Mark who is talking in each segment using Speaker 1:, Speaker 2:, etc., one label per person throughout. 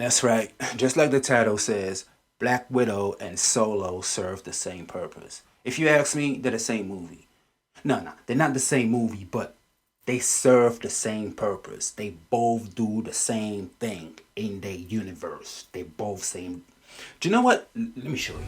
Speaker 1: That's right. Just like the title says, Black Widow and Solo serve the same purpose. If you ask me, they're the same movie. No, they're not the same movie, but they serve the same purpose. They both do the same thing in their universe. They both same. Do you know what? Let me show you.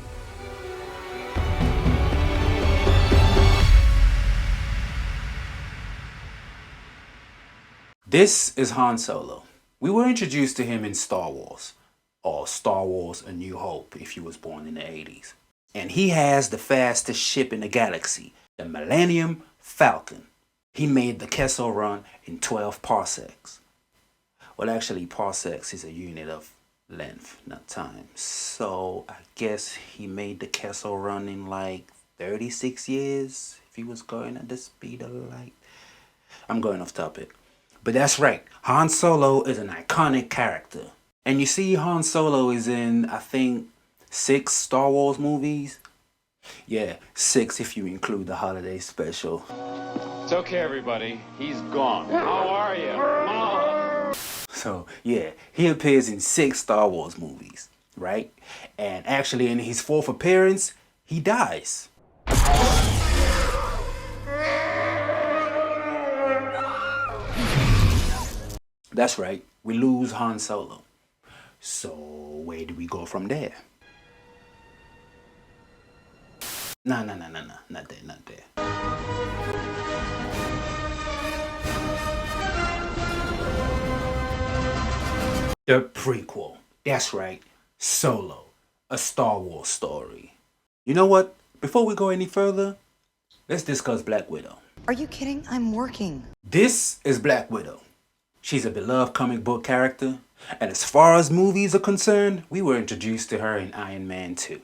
Speaker 1: This is Han Solo. We were introduced to him in Star Wars, or Star Wars A New Hope if you was born in the 80s. And he has the fastest ship in the galaxy, the Millennium Falcon. He made the Kessel Run in 12 parsecs. Well, actually, parsecs is a unit of length, not time. So I guess he made the Kessel Run in like 36 years if he was going at the speed of light. I'm going off topic. But that's right, Han Solo is an iconic character. And you see Han Solo is in, I think, 6 Star Wars movies. Yeah, 6 if you include the holiday special.
Speaker 2: It's okay, everybody. He's gone. How are you? Mom.
Speaker 1: So, yeah, he appears in 6 Star Wars movies, right? And actually, in his 4th appearance, he dies. That's right, we lose Han Solo. So, where do we go from there? No, not there. The prequel. That's right, Solo, a Star Wars story. You know what? Before we go any further, let's discuss Black Widow.
Speaker 3: Are you kidding? I'm working.
Speaker 1: This is Black Widow. She's a beloved comic book character, and as far as movies are concerned, we were introduced to her in Iron Man 2.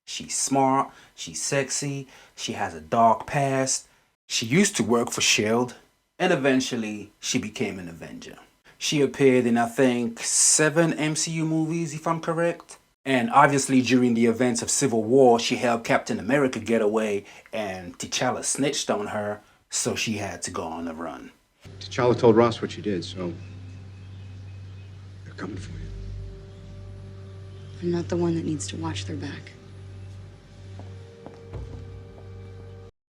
Speaker 1: She's smart, she's sexy, she has a dark past, she used to work for S.H.I.E.L.D., and eventually she became an Avenger. She appeared in, I think, 7 MCU movies, if I'm correct. And obviously during the events of Civil War, she helped Captain America get away, and T'Challa snitched on her, so she had to go on a run.
Speaker 4: T'Challa told Ross what you did, so they're coming for you.
Speaker 3: I'm not the one that needs to watch their back.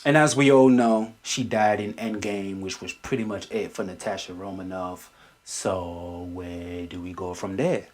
Speaker 1: And as we all know, she died in Endgame, which was pretty much it for Natasha Romanoff. So where do we go from there?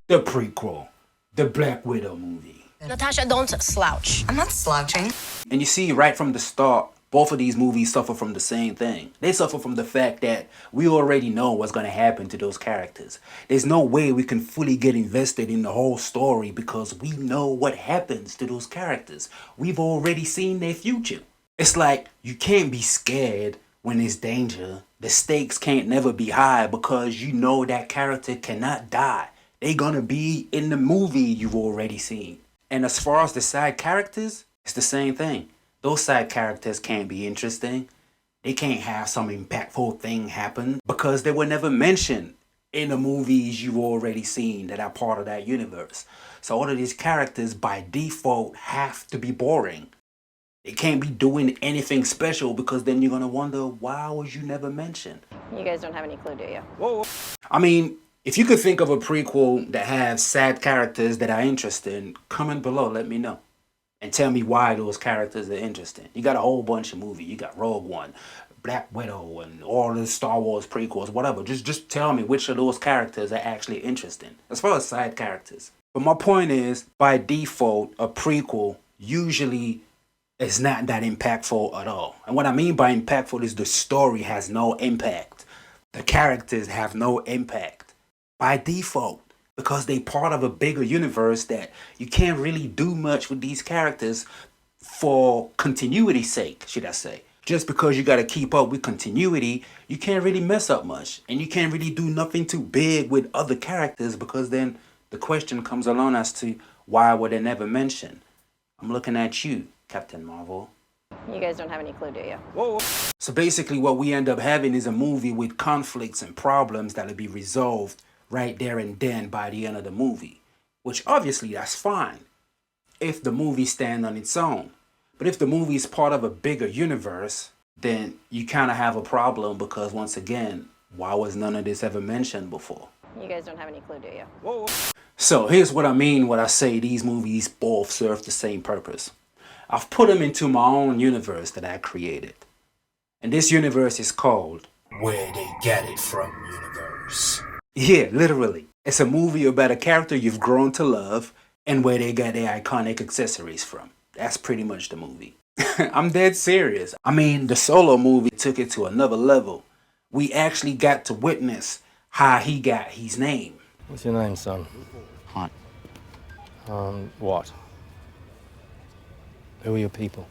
Speaker 1: The prequel, the Black Widow movie.
Speaker 5: Natasha, don't slouch.
Speaker 3: I'm not slouching.
Speaker 1: And you see, right from the start, both of these movies suffer from the same thing. They suffer from the fact that we already know what's going to happen to those characters. There's no way we can fully get invested in the whole story because we know what happens to those characters. We've already seen their future. It's like you can't be scared when there's danger. The stakes can't never be high because you know that character cannot die. They're gonna be in the movie you've already seen. And as far as the side characters, it's the same thing. Those side characters can't be interesting. They can't have some impactful thing happen because they were never mentioned in the movies you've already seen that are part of that universe. So all of these characters by default have to be boring. They can't be doing anything special because then you're gonna wonder, why was you never mentioned?
Speaker 5: You guys don't have any clue, do you?
Speaker 1: Whoa. I mean, if you could think of a prequel that has sad characters that are interesting, comment below, let me know. And tell me why those characters are interesting. You got a whole bunch of movies. You got Rogue One, Black Widow, and all the Star Wars prequels, whatever. Just tell me which of those characters are actually interesting, as far as side characters. But my point is, by default, a prequel usually is not that impactful at all. And what I mean by impactful is the story has no impact. The characters have no impact. By default, because they part of a bigger universe that you can't really do much with these characters for continuity's sake, should I say. Just because you got to keep up with continuity, you can't really mess up much. And you can't really do nothing too big with other characters because then the question comes along as to why were they never mentioned? I'm looking at you, Captain Marvel.
Speaker 5: You guys don't have any clue, do you?
Speaker 1: Whoa. So basically what we end up having is a movie with conflicts and problems that'll be resolved right there and then by the end of the movie, which obviously that's fine. if the movie stand on its own. But if the movie is part of a bigger universe, then you kind of have a problem because once again, why was none of this ever mentioned before?
Speaker 5: You guys don't have any clue, do you?
Speaker 1: So here's what I mean when I say these movies both serve the same purpose. I've put them into my own universe that I created. And this universe is called Where They Get It From Universe. Yeah, literally. It's a movie about a character you've grown to love and where they got their iconic accessories from. That's pretty much the movie. I'm dead serious. I mean, the Solo movie took it to another level. We actually got to witness how he got his name.
Speaker 6: What's your name, son?
Speaker 4: Hunt.
Speaker 6: What? Who are your people?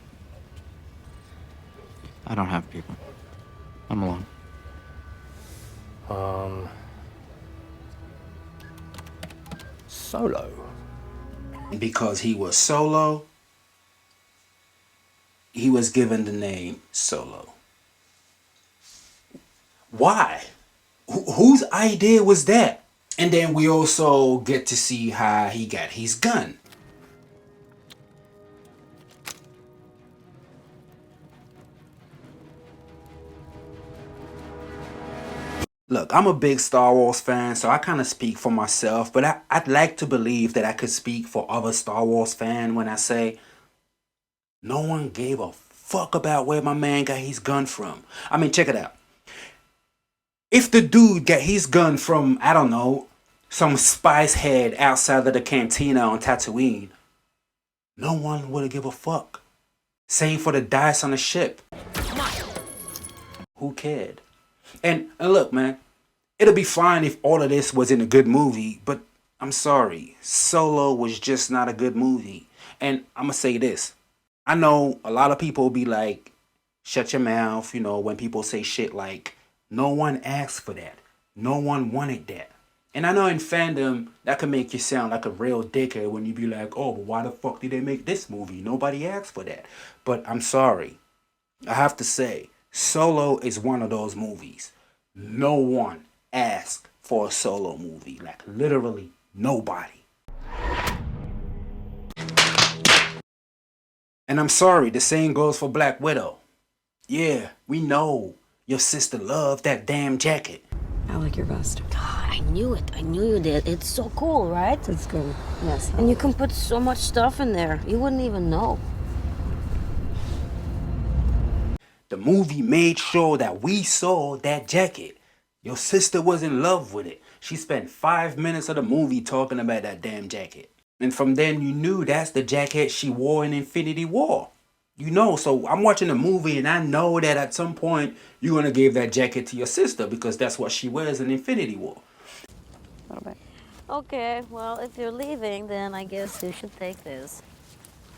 Speaker 4: I don't have people. I'm alone.
Speaker 6: Solo.
Speaker 1: Because he was Solo, he was given the name Solo. Why? Whose idea was that? And then we also get to see how he got his gun. Look, I'm a big Star Wars fan, so I kind of speak for myself, but I'd like to believe that I could speak for other Star Wars fans when I say no one gave a fuck about where my man got his gun from. I mean, check it out. If the dude got his gun from, I don't know, some spice head outside of the cantina on Tatooine, no one would give a fuck. Same for the dice on the ship. Who cared? And look, man, it'll be fine if all of this was in a good movie, but I'm sorry, Solo was just not a good movie. And I'm gonna say this. I know a lot of people be like, shut your mouth, when people say shit like, no one asked for that. No one wanted that. And I know in fandom, that can make you sound like a real dickhead when you be like, oh, but why the fuck did they make this movie? Nobody asked for that. But I'm sorry. I have to say, Solo is one of those movies. No one asked for a Solo movie. Like, literally nobody. And I'm sorry, the same goes for Black Widow. Yeah, we know your sister loved that damn jacket.
Speaker 3: I like your vest.
Speaker 7: God, I knew it. I knew you did. It's so cool, right?
Speaker 3: It's good. Yes.
Speaker 7: And you can put so much stuff in there. You wouldn't even know.
Speaker 1: The movie made sure that we saw that jacket. Your sister was in love with it. She spent 5 minutes of the movie talking about that damn jacket. And from then you knew that's the jacket she wore in Infinity War. So I'm watching the movie and I know that at some point you're going to give that jacket to your sister because that's what she wears in Infinity War.
Speaker 3: A little bit.
Speaker 7: Okay, well, if you're leaving, then I guess you should take this.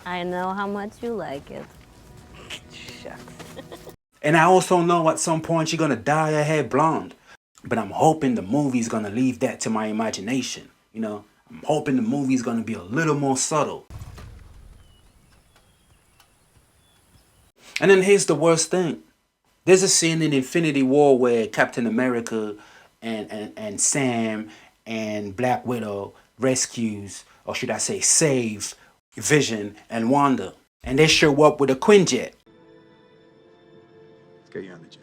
Speaker 7: I know how much you like it.
Speaker 3: Shucks.
Speaker 1: And I also know at some point you're going to dye her hair blonde. But I'm hoping the movie's going to leave that to my imagination. I'm hoping the movie's going to be a little more subtle. And then here's the worst thing. There's a scene in Infinity War where Captain America and Sam and Black Widow rescues, or should I say save, Vision and Wanda. And they show up with a Quinjet.
Speaker 4: Let's get you on the jet.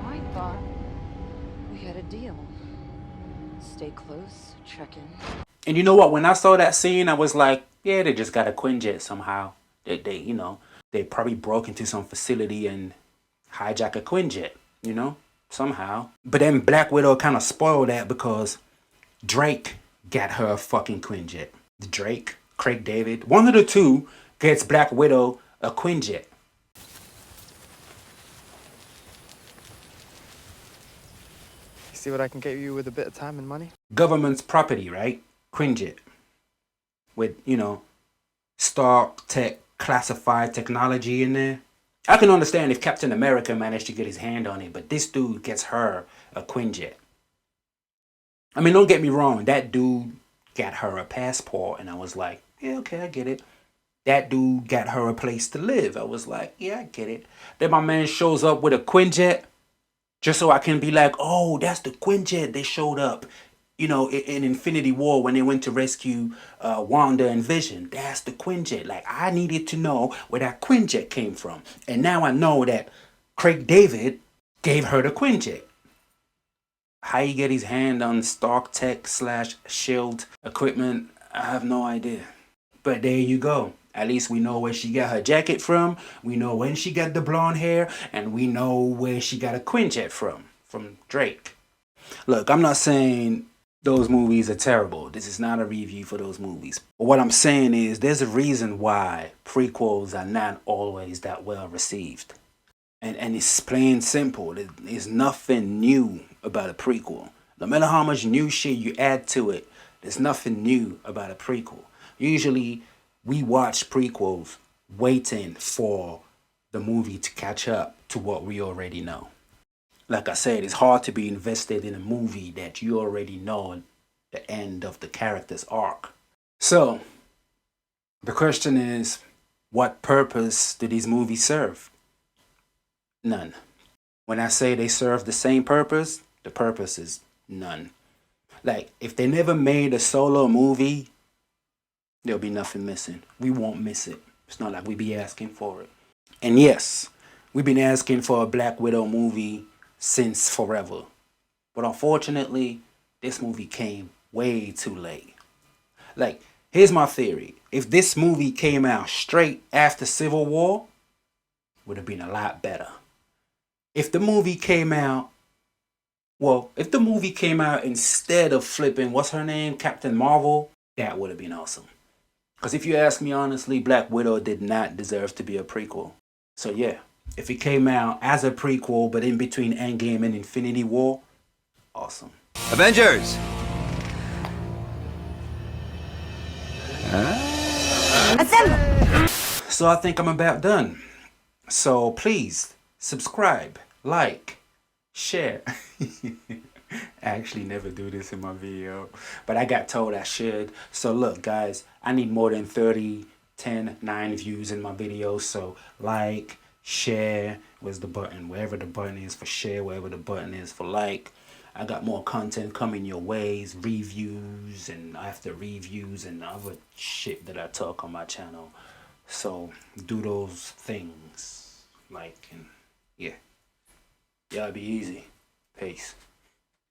Speaker 3: I thought we had a deal. Stay close, check in.
Speaker 1: And you know what? When I saw that scene, I was like, yeah, they just got a Quinjet somehow. They probably broke into some facility and hijack a Quinjet, somehow. But then Black Widow kind of spoiled that because Drake got her a fucking Quinjet. Drake, Craig David, one of the two gets Black Widow a Quinjet.
Speaker 8: See what I can get you with a bit of time and money?
Speaker 1: Government's property, right? Quinjet. With, Stark Tech classified technology in there. I can understand if Captain America managed to get his hand on it, but this dude gets her a Quinjet. I mean, don't get me wrong, that dude got her a passport, and I was like, yeah, okay, I get it. That dude got her a place to live. I was like, yeah, I get it. Then my man shows up with a Quinjet, just so I can be like, oh, that's the Quinjet they showed up. You know, in Infinity War, when they went to rescue Wanda and Vision, they asked the Quinjet. Like, I needed to know where that Quinjet came from. And now I know that Craig David gave her the Quinjet. How he get his hand on Stark Tech / Shield equipment, I have no idea. But there you go. At least we know where she got her jacket from. We know when she got the blonde hair. And we know where she got a Quinjet from Drake. Look, I'm not saying those movies are terrible. This is not a review for those movies. But what I'm saying is there's a reason why prequels are not always that well received. And it's plain simple. There's nothing new about a prequel. No matter how much new shit you add to it, there's nothing new about a prequel. Usually, we watch prequels waiting for the movie to catch up to what we already know. Like I said, it's hard to be invested in a movie that you already know the end of the character's arc. So, the question is, what purpose do these movies serve? None. When I say they serve the same purpose, the purpose is none. Like, if they never made a solo movie, there'll be nothing missing. We won't miss it. It's not like we be asking for it. And yes, we've been asking for a Black Widow movie since forever. But unfortunately, this movie came way too late. Like, here's my theory. If this movie came out straight after Civil War, would have been a lot better. If the movie came out, instead of flipping, what's her name, Captain Marvel, that would have been awesome. Because if you ask me honestly, Black Widow did not deserve to be a prequel. So yeah, if it came out as a prequel, but in between Endgame and Infinity War, awesome.
Speaker 9: Avengers!
Speaker 1: So I think I'm about done. So please, subscribe, like, share. I actually never do this in my video, but I got told I should. So look, guys, I need more than 30, 10, 9 views in my videos. So like, share, where's the button? Wherever the button is for share, wherever the button is for like. I got more content coming your ways, reviews and after reviews and other shit that I talk on my channel. So do those things. Like, and yeah. Y'all be easy. Peace.